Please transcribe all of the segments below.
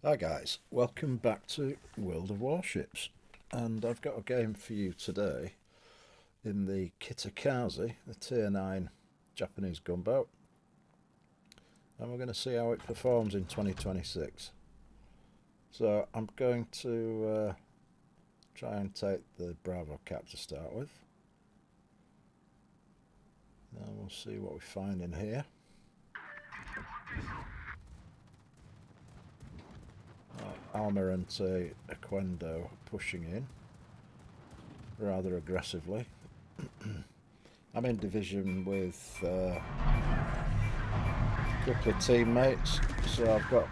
Hi guys, welcome back to World of Warships, and I've got a game for you today in the Kitakaze, the Tier 9 Japanese gunboat, and we're going to see how it performs in 2026. So I'm going to try and take the Bravo cap to start with, and we'll see what we find in here. Almirante Equendo pushing in rather aggressively. I'm in division with a couple of teammates, so I've got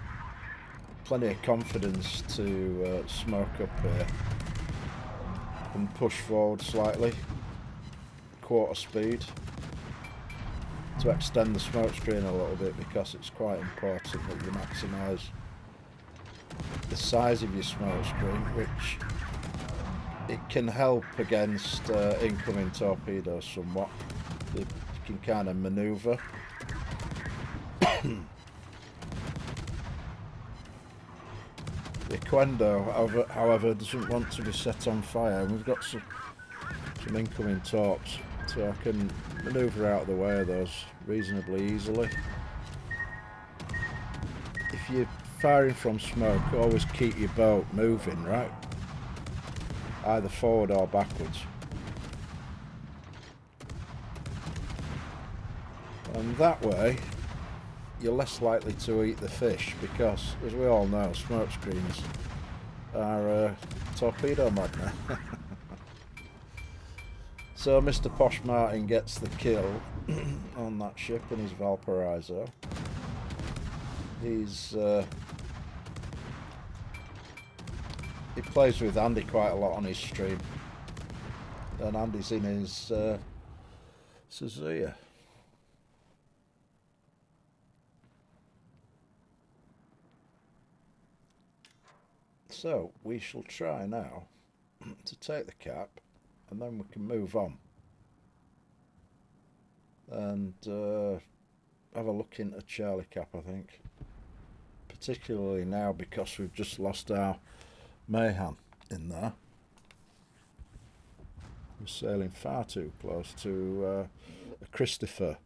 plenty of confidence to smoke up here and push forward slightly, quarter speed, to extend the smoke screen a little bit, because it's quite important that you maximise the size of your smoke screen, which it can help against incoming torpedoes somewhat. You can kind of manoeuvre. The Equendo, however, doesn't want to be set on fire, and we've got some incoming torps, so I can manoeuvre out of the way of those reasonably easily. If you're firing from smoke, always keep your boat moving, right? Either forward or backwards. And that way, you're less likely to eat the fish, because, as we all know, smoke screens are a torpedo magnet. So Mr. Posh Martin gets the kill on that ship in his Valparaiso. He plays with Andy quite a lot on his stream, and Andy's in his Suzuya. So we shall try now to take the cap, and then we can move on and have a look into Charlie Cap, I think. Particularly now, because we've just lost our Mayhan in there. We're sailing far too close to a Christopher,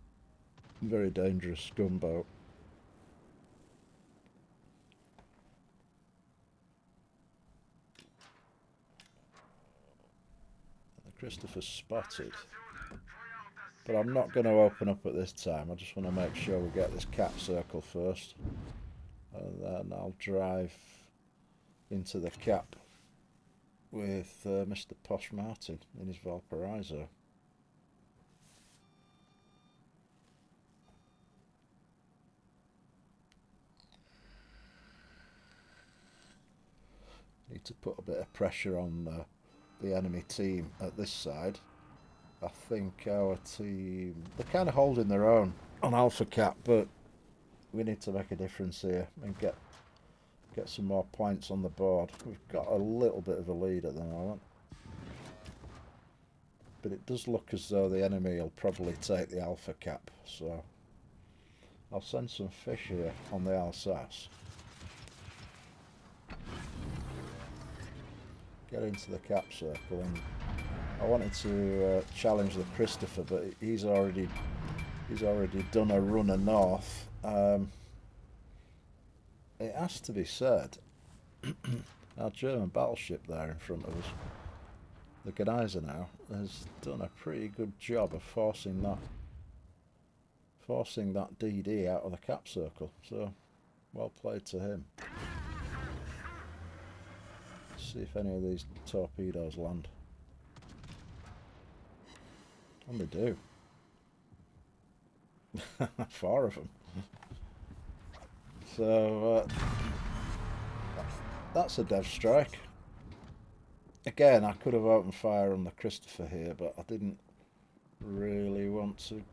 very dangerous gunboat. The Christopher's spotted, but I'm not going to open up at this time. I just want to make sure we get this cap circle first, and then I'll drive into the cap with Mr. Posh Martin in his Valparaiso. Need to put a bit of pressure on the enemy team at this side. I think our team, they're kind of holding their own on Alpha Cap, but we need to make a difference here and get some more points on the board. We've got a little bit of a lead at the moment, but it does look as though the enemy will probably take the Alpha Cap, so I'll send some fish here on the Alsace. Get into the cap circle, and I wanted to challenge the Christopher, but he's already done a runner north. It has to be said, our German battleship there in front of us, the Kitakaze now, has done a pretty good job of forcing that DD out of the cap circle. So, well played to him. Let's see if any of these torpedoes land. And they do. 4 of them. So that's a dev strike. Again, I could have opened fire on the Christopher here, but I didn't really want to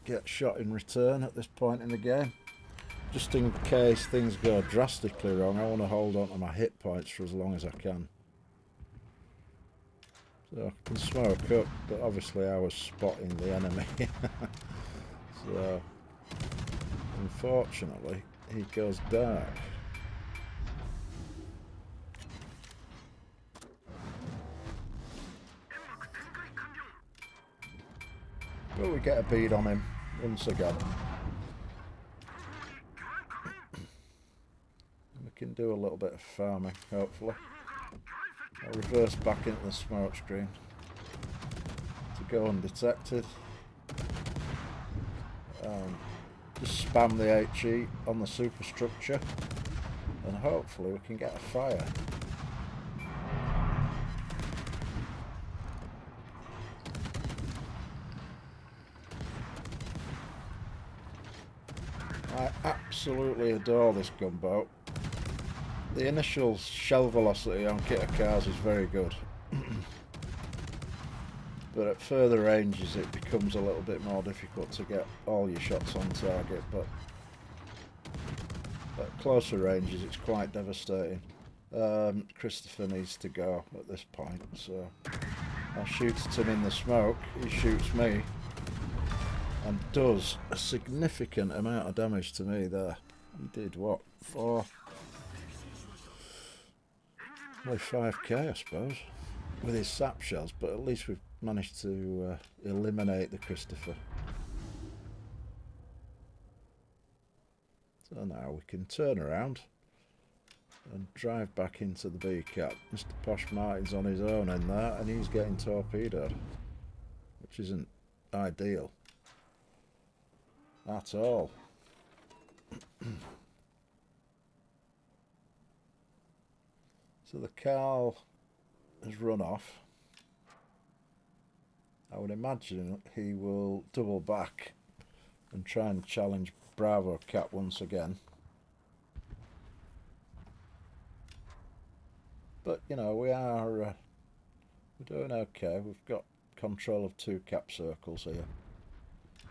get shot in return at this point in the game. Just in case things go drastically wrong, I want to hold on to my hit points for as long as I can. So I can smoke up, but obviously I was spotting the enemy. So, unfortunately, he goes dark. But we get a bead on him once again. We can do a little bit of farming, hopefully. I'll reverse back into the smoke screen to go undetected. Just spam the HE on the superstructure and hopefully we can get a fire. I absolutely adore this gunboat. The initial shell velocity on Kitakaze is very good. But at further ranges it becomes a little bit more difficult to get all your shots on target, but at closer ranges it's quite devastating. Christopher needs to go at this point, so I shoot at him in the smoke, he shoots me and does a significant amount of damage to me there. He did what? 5k I suppose with his sap shells, but at least we've managed to eliminate the Christopher. So now we can turn around and drive back into the B-cap. Mr. Posh Martin's on his own in there and he's getting torpedoed, which isn't ideal at all. So the Carl has run off. I would imagine he will double back and try and challenge Bravo Cap once again. But you know, we're doing okay. We've got control of 2 cap circles here.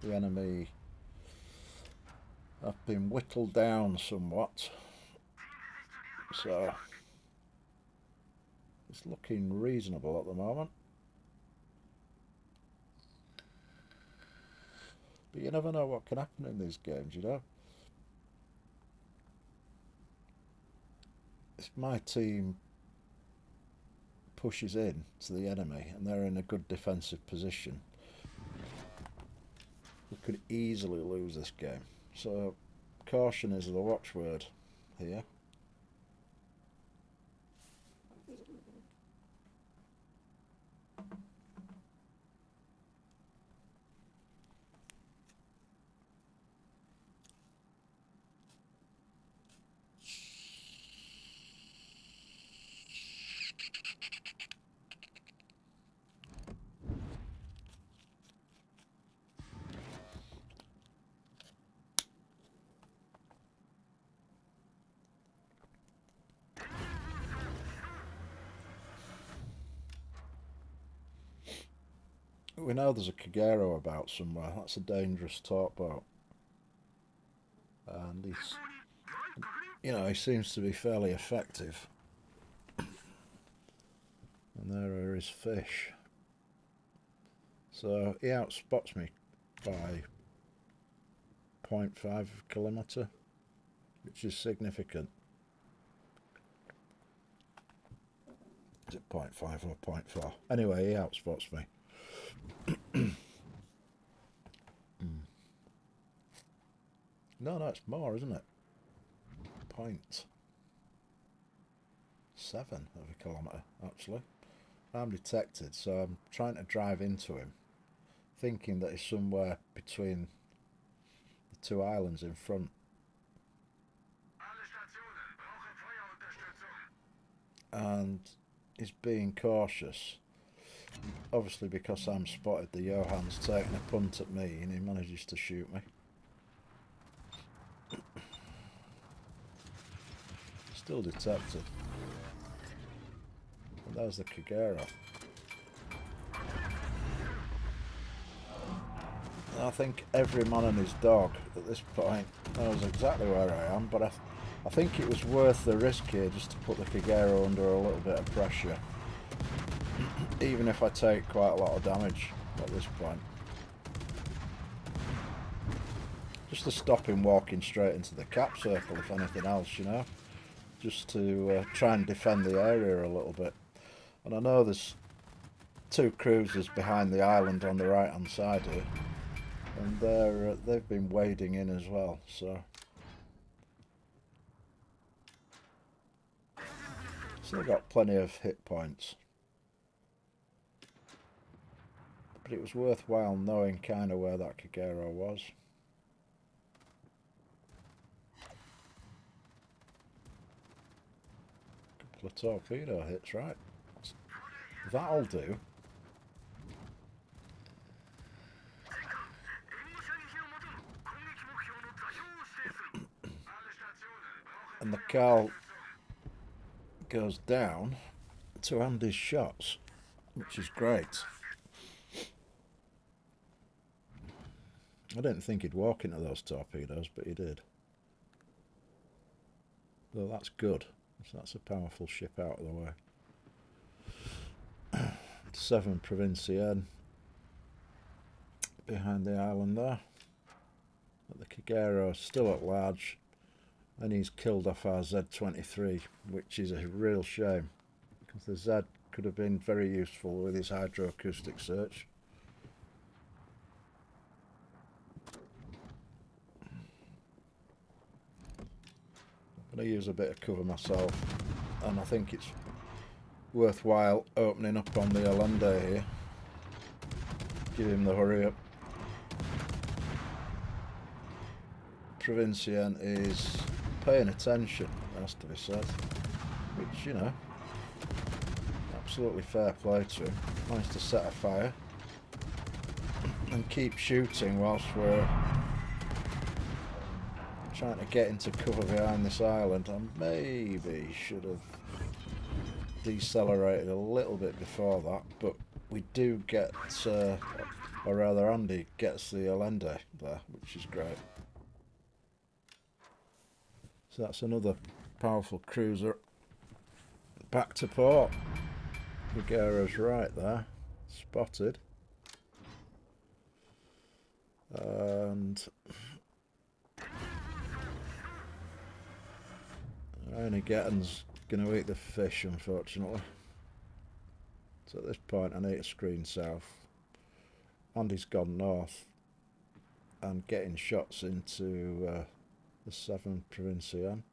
The enemy have been whittled down somewhat, so it's looking reasonable at the moment. But you never know what can happen in these games, you know. If my team pushes in to the enemy and they're in a good defensive position, we could easily lose this game. So caution is the watchword here. We know there's a Kagero about somewhere. That's a dangerous talk boat. And he's, you know, he seems to be fairly effective. And there are his fish. So he outspots me by 0.5 kilometre, which is significant. Is it 0.5 or 0.4? Anyway, he outspots me. No, it's more, isn't it? 0.7 of a kilometre, actually. I'm detected, so I'm trying to drive into him, thinking that he's somewhere between the 2 islands in front. And he's being cautious. Obviously because I'm spotted, the Johann's taking a punt at me and he manages to shoot me. Still detected. And there's the Kagero. And I think every man and his dog at this point knows exactly where I am, but I think it was worth the risk here just to put the Kagero under a little bit of pressure. Even if I take quite a lot of damage at this point. Just to stop him walking straight into the cap circle, if anything else, you know. Just to try and defend the area a little bit. And I know there's 2 cruisers behind the island on the right hand side here. and they've been wading in as well, so still got plenty of hit points. But it was worthwhile knowing kind of where that Kagero was. Couple of torpedo hits, right? That'll do. And the Carl goes down to Andy's shots, which is great. I didn't think he'd walk into those torpedoes, but he did. So that's good. So that's a powerful ship out of the way. 7 Provincienne behind the island there. But the Kagero is still at large, and he's killed off our Z-23, which is a real shame, because the Z could have been very useful with his hydroacoustic search. I'm going to use a bit of cover myself, and I think it's worthwhile opening up on the Allende here. Give him the hurry up. Provincienne is paying attention, it has to be said, which, you know, absolutely fair play to him. Managed to set a fire and keep shooting whilst we're trying to get into cover behind this island. I maybe should have decelerated a little bit before that, but we do get, or rather Andy gets the Allende there, which is great. So that's another powerful cruiser back to port. Kagero's right there, spotted. And only Getton's going to eat the fish, unfortunately. So at this point I need to screen south. Andy's gone north and getting shots into the 7 Provincienne.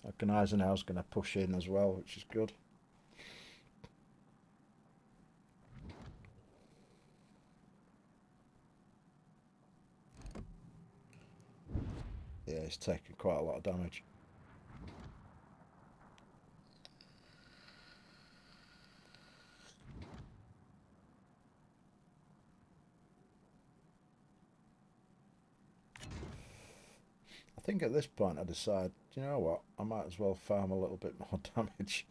I reckon Eisenhower's going to push in as well, which is good. Yeah, he's taken quite a lot of damage. I think at this point I decide, you know what, I might as well farm a little bit more damage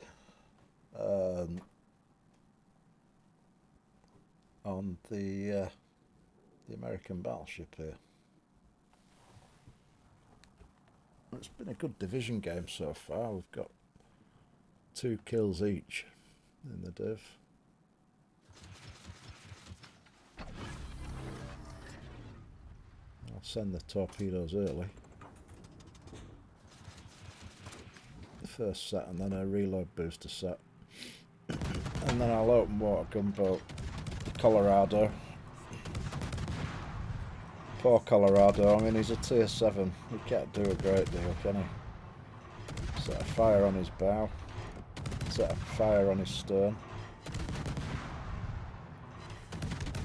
on the American battleship here. It's been a good division game so far. We've got 2 kills each in the div. I'll send the torpedoes early. The first set, and then a reload booster set. And then I'll open water gunboat Colorado. Poor Colorado, I mean, he's a tier 7. He can't do a great deal, can he? Set a fire on his bow. Set a fire on his stern.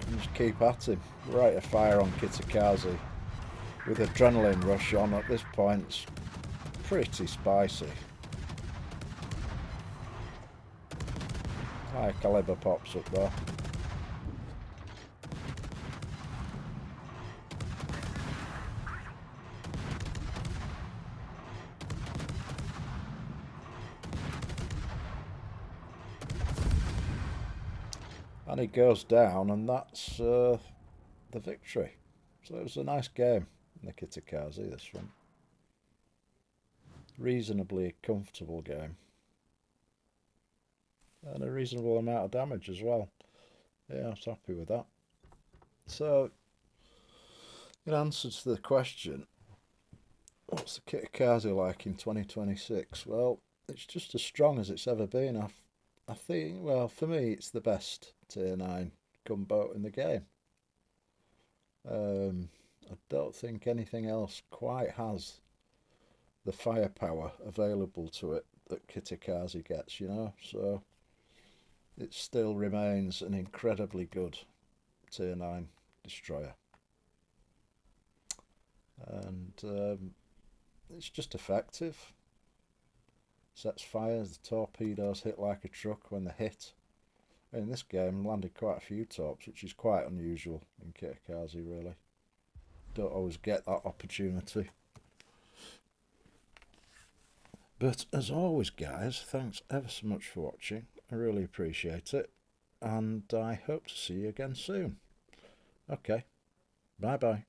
And just keep at him. Right a fire on Kitakaze. With adrenaline rush on at this point, it's pretty spicy. High caliber pops up there. And he goes down, and that's the victory. So it was a nice game in the Kitakaze, this one. Reasonably comfortable game. And a reasonable amount of damage as well. Yeah, I was happy with that. So, in answer to the question, what's the Kitakaze like in 2026? Well, it's just as strong as it's ever been. I think, well, for me, it's the best tier 9 gunboat in the game. I don't think anything else quite has the firepower available to it that Kitakaze gets, you know, so it still remains an incredibly good Tier 9 destroyer. And it's just effective. Sets fire, the torpedoes hit like a truck when they hit. In this game, landed quite a few torps, which is quite unusual in Kitakaze, really. Don't always get that opportunity. But as always, guys, thanks ever so much for watching. I really appreciate it. And I hope to see you again soon. Okay, bye bye.